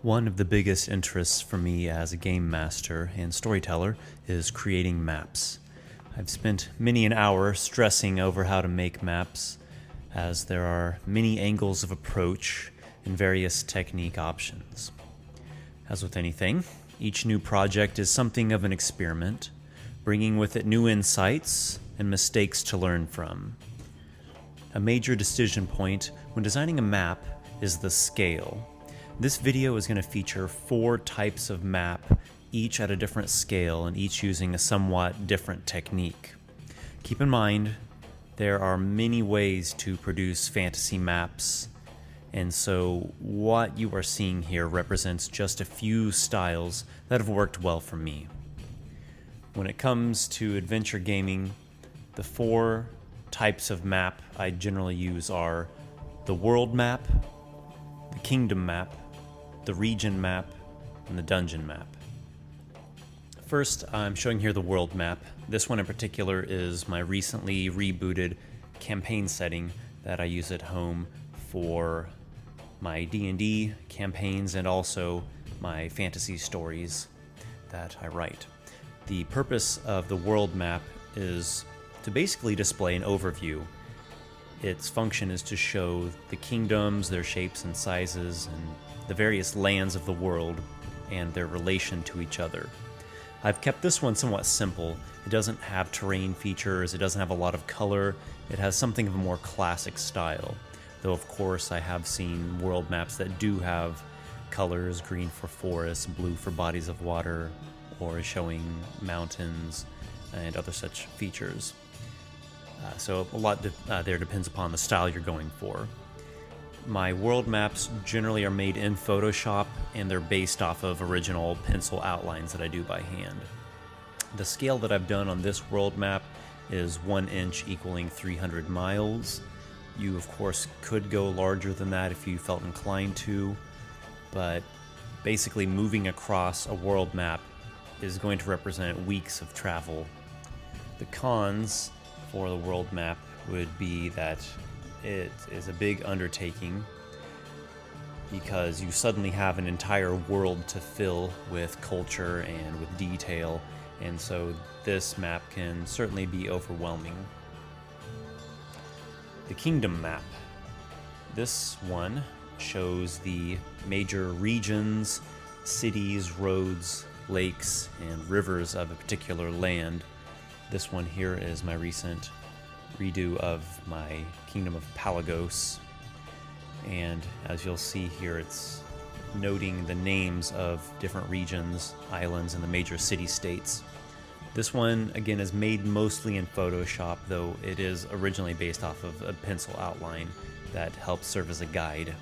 One of the biggest interests for me as a game master and storyteller is creating maps. I've spent many an hour stressing over how to make maps, as there are many angles of approach and various technique options. As with anything, each new project is something of an experiment, bringing with it new insights and mistakes to learn from. A major decision point when designing a map is the scale. This video is going to feature 4 types of map, each at a different scale and each using a somewhat different technique. Keep in mind, there are many ways to produce fantasy maps, and so what you are seeing here represents just a few styles that have worked well for me. When it comes to adventure gaming, the 4 types of map I generally use are the world map, the kingdom map, the region map, and the dungeon map. First, I'm showing here the world map. This one in particular is my recently rebooted campaign setting that I use at home for my D&D campaigns and also my fantasy stories that I write. The purpose of the world map is to basically display an overview. Its function is to show the kingdoms, their shapes and sizes, and the various lands of the world and their relation to each other. I've kept this one somewhat simple. It doesn't have terrain features, it doesn't have a lot of color, it has something of a more classic style. Though of course I have seen world maps that do have colors, green for forests, blue for bodies of water, or showing mountains and other such features. So a lot there depends upon the style you're going for. My world maps generally are made in Photoshop, and they're based off of original pencil outlines that I do by hand. The scale that I've done on this world map is 1 inch equaling 300 miles. You, of course, could go larger than that if you felt inclined to, but basically moving across a world map is going to represent weeks of travel. The cons for the world map would be that it is a big undertaking because you suddenly have an entire world to fill with culture and with detail, and so this map can certainly be overwhelming. The kingdom map. This one shows the major regions, cities, roads, lakes, and rivers of a particular land. This one here is my recent redo of my Kingdom of Palagos, and as you'll see here, it's noting the names of different regions, islands, and the major city-states. This one, again, is made mostly in Photoshop, though it is originally based off of a pencil outline that helps serve as a guide.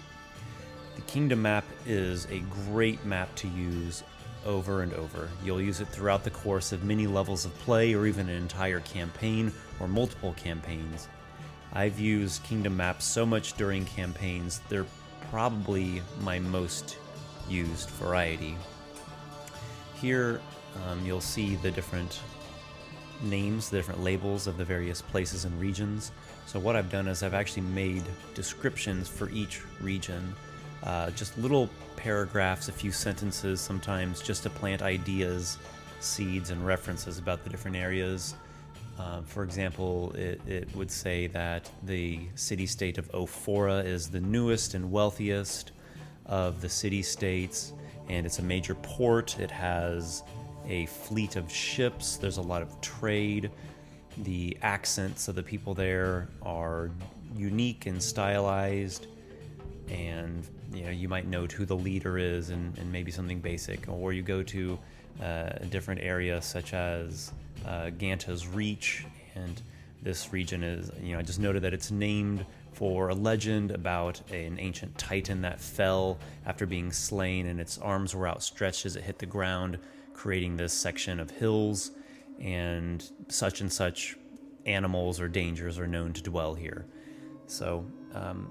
The Kingdom map is a great map to use over and over. You'll use it throughout the course of many levels of play or even an entire campaign or multiple campaigns. I've used kingdom maps so much during campaigns, they're probably my most used variety. Here you'll see the different names, the different labels of the various places and regions. So what I've done is I've actually made descriptions for each region, just little paragraphs, a few sentences sometimes, just to plant ideas, seeds, and references about the different areas. For example, it would say that the city-state of Ophora is the newest and wealthiest of the city-states, and it's a major port. It has a fleet of ships. There's a lot of trade. The accents of the people there are unique and stylized, and you might note who the leader is and maybe something basic. Or you go to a different area such as Ganta's Reach, and this region is, I just noted that it's named for a legend about an ancient titan that fell after being slain, and its arms were outstretched as it hit the ground, creating this section of hills, and such animals or dangers are known to dwell here. So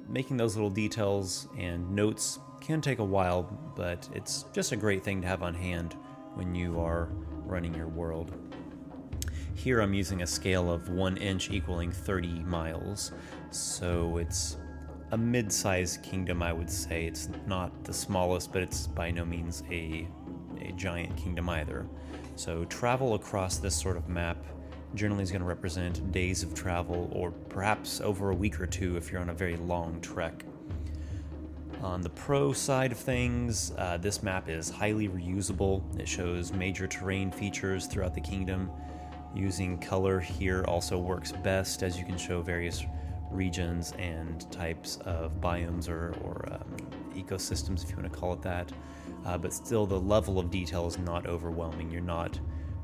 making those little details and notes can take a while, but it's just a great thing to have on hand when you are running your world. Here I'm using a scale of 1 inch equaling 30 miles, so it's a mid-sized kingdom, I would say. It's not the smallest, but it's by no means a giant kingdom either. So travel across this sort of map generally is going to represent days of travel, or perhaps over a week or two if you're on a very long trek. On the pro side of things, this map is highly reusable. It shows major terrain features throughout the kingdom. Using color here also works best, as you can show various regions and types of biomes or ecosystems, if you want to call it that. But still, the level of detail is not overwhelming. You're not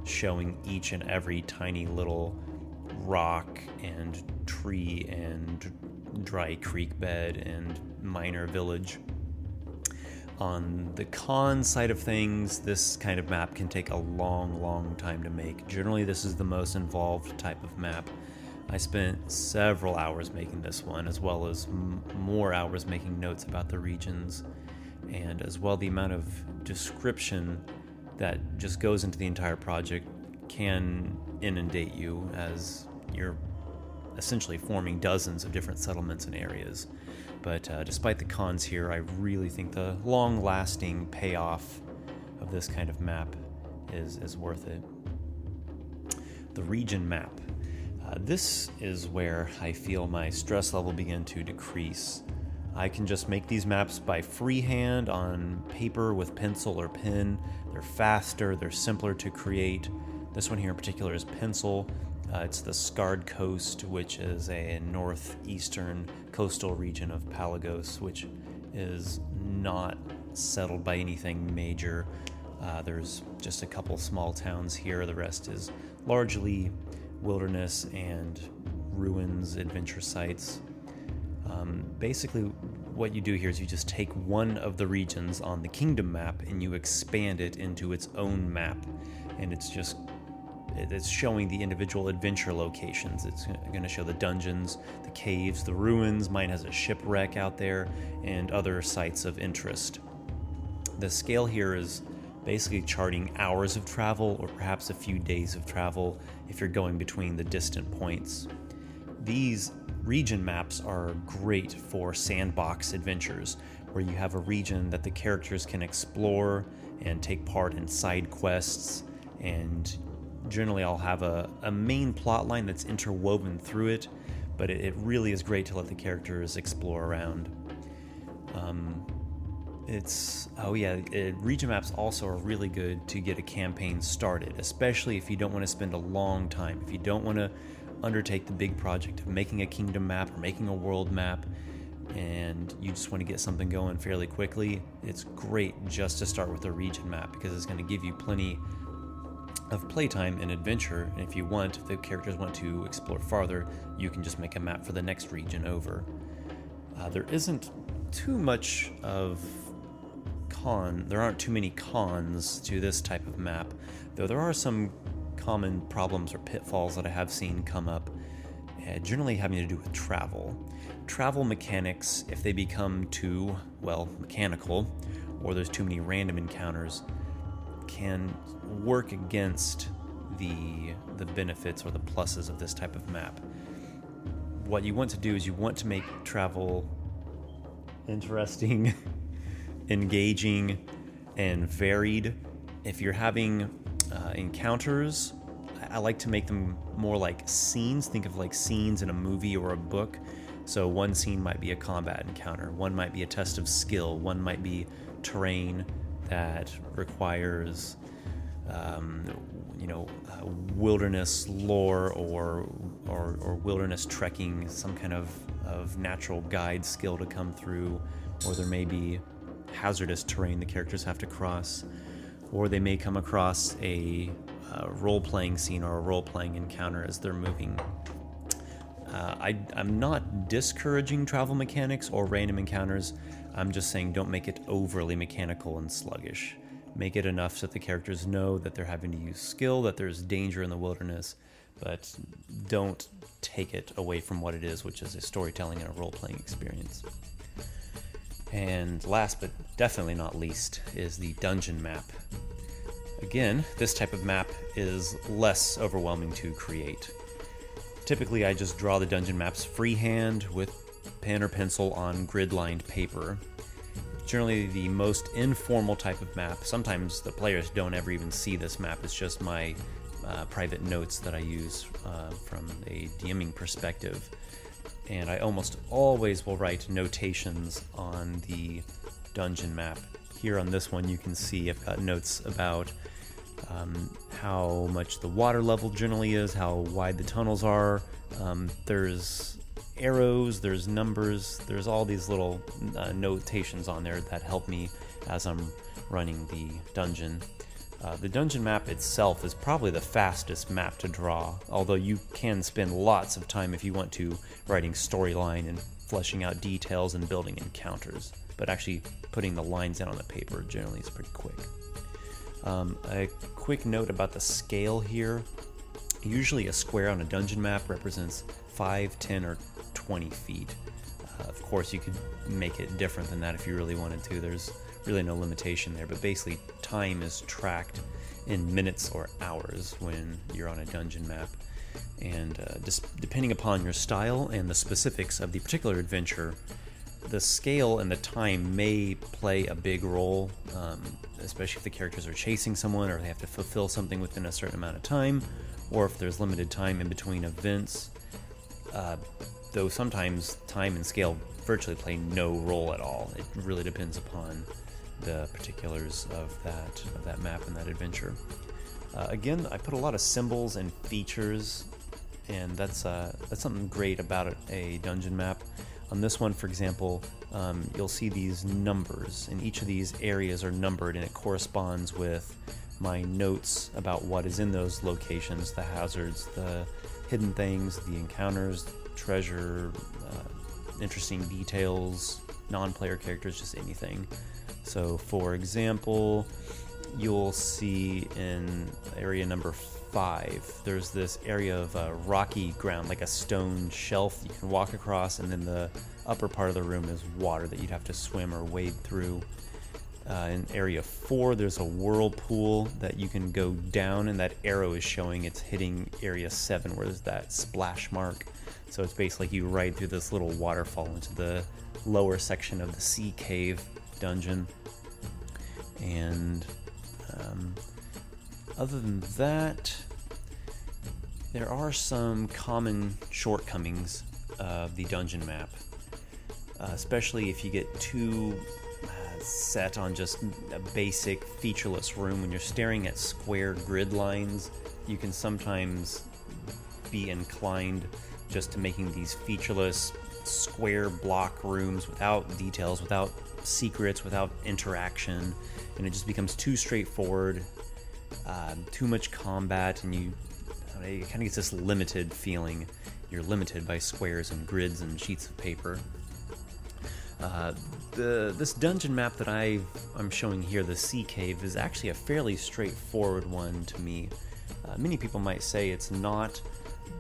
showing each and every tiny little rock and tree and dry creek bed and minor village. On the con side of things, this kind of map can take a long time to make. Generally, this is the most involved type of map. I spent several hours making this one, as well as more hours making notes about the regions, and as well the amount of description that just goes into the entire project can inundate you, as you're essentially forming dozens of different settlements and areas. But despite the cons here, I really think the long-lasting payoff of this kind of map is worth it. The region map. This is where I feel my stress level begin to decrease. I can just make these maps by freehand on paper with pencil or pen. They're faster, they're simpler to create. This one here in particular is pencil. It's the Scarred Coast, which is a northeastern coastal region of Palagos, which is not settled by anything major. There's just a couple small towns here. The rest is largely wilderness and ruins, adventure sites. Basically, what you do here is you just take one of the regions on the kingdom map and you expand it into its own map, and it's showing the individual adventure locations. It's going to show the dungeons, the caves, the ruins. Mine has a shipwreck out there, and other sites of interest. The scale here is basically charting hours of travel, or perhaps a few days of travel if you're going between the distant points. These region maps are great for sandbox adventures, where you have a region that the characters can explore and take part in side quests, and generally I'll have a main plot line that's interwoven through it, but it really is great to let the characters explore around. Region maps also are really good to get a campaign started, especially if you don't want to spend a long time. If you don't want to undertake the big project of making a kingdom map or making a world map, and you just want to get something going fairly quickly, it's great just to start with a region map, because it's going to give you plenty of playtime and adventure. And if the characters want to explore farther, you can just make a map for the next region over. There isn't too much of there aren't too many cons to this type of map, though there are some common problems or pitfalls that I have seen come up, generally having to do with travel. Travel mechanics, if they become too, mechanical, or there's too many random encounters, can work against the benefits or the pluses of this type of map. What you want to do is you want to make travel interesting, engaging, and varied. If you're having encounters, I like to make them more like scenes. Think of like scenes in a movie or a book. So one scene might be a combat encounter, one might be a test of skill, one might be terrain that requires wilderness lore or wilderness trekking, some kind of natural guide skill to come through, or there may be hazardous terrain the characters have to cross, or they may come across a role-playing scene or a role-playing encounter as they're moving. I'm not discouraging travel mechanics or random encounters. I'm just saying don't make it overly mechanical and sluggish. Make it enough so that the characters know that they're having to use skill, that there's danger in the wilderness, but don't take it away from what it is, which is a storytelling and a role-playing experience. And last but definitely not least is the dungeon map. Again, this type of map is less overwhelming to create. Typically, I just draw the dungeon maps freehand with pen or pencil on grid-lined paper. Generally the most informal type of map. Sometimes the players don't ever even see this map. It's just my private notes that I use from a DMing perspective. And I almost always will write notations on the dungeon map. Here on this one you can see I've got notes about how much the water level generally is, how wide the tunnels are. There's arrows, there's numbers, there's all these little notations on there that help me as I'm running the dungeon. The dungeon map itself is probably the fastest map to draw, although you can spend lots of time if you want to writing storyline and fleshing out details and building encounters, but actually putting the lines down on the paper generally is pretty quick. A quick note about the scale here. Usually a square on a dungeon map represents 5, 10, or 20 feet. Of course, you could make it different than that if you really wanted to. There's really no limitation there, but basically time is tracked in minutes or hours when you're on a dungeon map. And just depending upon your style and the specifics of the particular adventure, the scale and the time may play a big role, especially if the characters are chasing someone or they have to fulfill something within a certain amount of time, or if there's limited time in between events. Though sometimes time and scale virtually play no role at all. It really depends upon the particulars of that map and that adventure. Again, I put a lot of symbols and features, and that's something great about a dungeon map. On this one, for example, you'll see these numbers, and each of these areas are numbered, and it corresponds with my notes about what is in those locations, the hazards, the hidden things, the encounters, treasure, interesting details, non-player characters, just anything. So, for example, you'll see in area number 5, there's this area of rocky ground, like a stone shelf you can walk across, and then the upper part of the room is water that you'd have to swim or wade through. In area 4, there's a whirlpool that you can go down, and that arrow is showing it's hitting area 7, where there's that splash mark. So it's basically like you ride through this little waterfall into the lower section of the sea cave dungeon. And other than that, there are some common shortcomings of the dungeon map, especially if you get too set on just a basic featureless room. When you're staring at square grid lines, you can sometimes be inclined just to making these featureless square block rooms without details, without secrets, without interaction, and it just becomes too straightforward, too much combat, and it kind of gets this limited feeling. You're limited by squares and grids and sheets of paper. This dungeon map that I'm showing here, the Sea Cave, is actually a fairly straightforward one to me. Many people might say it's not,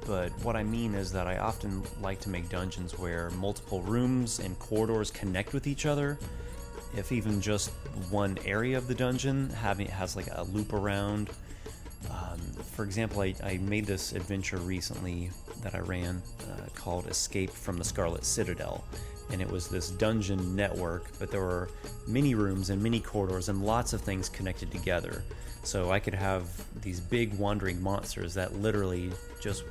but what I mean is that I often like to make dungeons where multiple rooms and corridors connect with each other. If even just one area of the dungeon has like a loop around. For example, I made this adventure recently that I ran called Escape from the Scarlet Citadel. And it was this dungeon network, but there were many rooms and many corridors and lots of things connected together. So I could have these big wandering monsters that literally just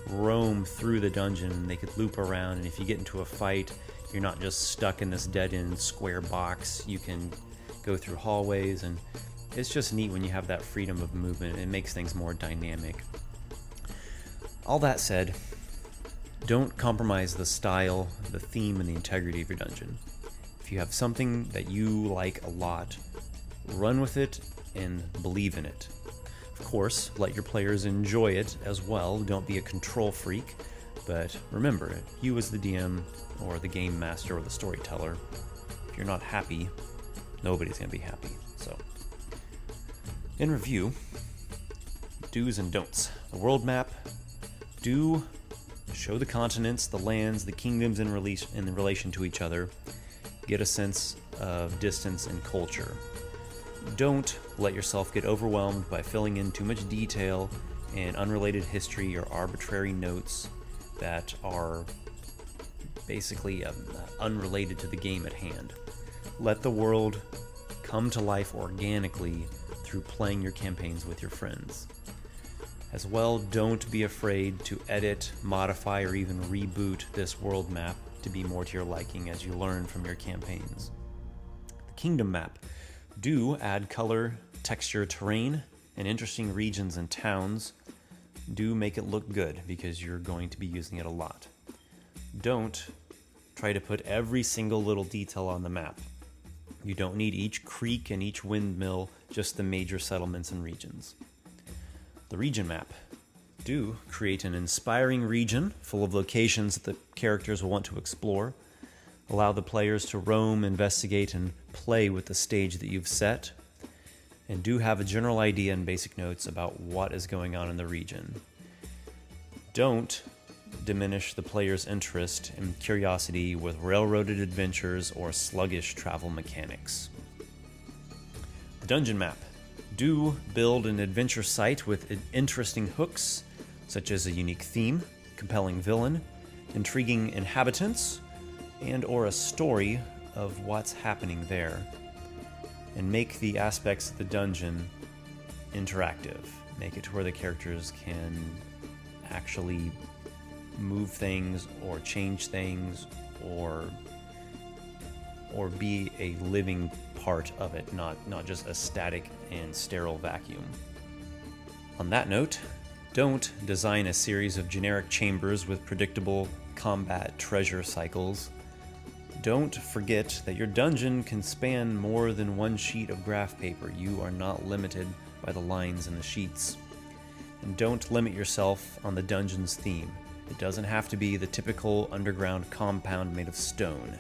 roam through the dungeon, and they could loop around, and if you get into a fight, you're not just stuck in this dead-end square box. You can go through hallways, and it's just neat when you have that freedom of movement. It makes things more dynamic. All that said, don't compromise the style, the theme, and the integrity of your dungeon. If you have something that you like a lot, run with it and believe in it. Of course, let your players enjoy it as well. Don't be a control freak, but remember, you as the DM or the game master or the storyteller, if you're not happy, nobody's going to be happy. So, in review, do's and don'ts. The world map, do show the continents, the lands, the kingdoms in relation to each other. Get a sense of distance and culture. Don't let yourself get overwhelmed by filling in too much detail and unrelated history or arbitrary notes that are basically unrelated to the game at hand. Let the world come to life organically through playing your campaigns with your friends. As well, don't be afraid to edit, modify, or even reboot this world map to be more to your liking as you learn from your campaigns. The kingdom map. Do add color, texture, terrain, and interesting regions and towns. Do make it look good because you're going to be using it a lot. Don't try to put every single little detail on the map. You don't need each creek and each windmill, just the major settlements and regions. The region map. Do create an inspiring region full of locations that the characters will want to explore. Allow the players to roam, investigate, and play with the stage that you've set. And do have a general idea and basic notes about what is going on in the region. Don't diminish the player's interest and curiosity with railroaded adventures or sluggish travel mechanics. The dungeon map. Do build an adventure site with interesting hooks, such as a unique theme, compelling villain, intriguing inhabitants, and or a story of what's happening there. And make the aspects of the dungeon interactive. Make it to where the characters can actually move things or change things or be a living part of it, not just a static and sterile vacuum. On that note, don't design a series of generic chambers with predictable combat treasure cycles. Don't forget that your dungeon can span more than one sheet of graph paper. You are not limited by the lines in the sheets. And don't limit yourself on the dungeon's theme. It doesn't have to be the typical underground compound made of stone.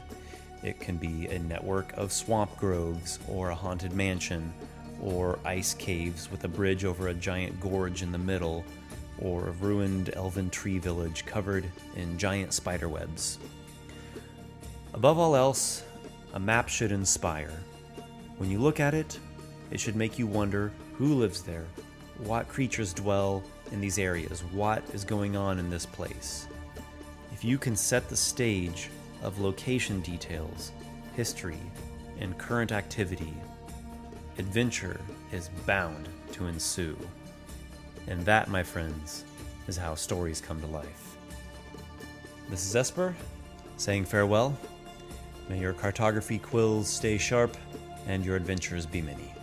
It can be a network of swamp groves, or a haunted mansion, or ice caves with a bridge over a giant gorge in the middle, or a ruined elven tree village covered in giant spider webs. Above all else, a map should inspire. When you look at it, it should make you wonder who lives there, what creatures dwell in these areas, what is going on in this place. If you can set the stage of location details, history, and current activity, adventure is bound to ensue. And that, my friends, is how stories come to life. This is Esper, saying farewell. May your cartography quills stay sharp and your adventures be many.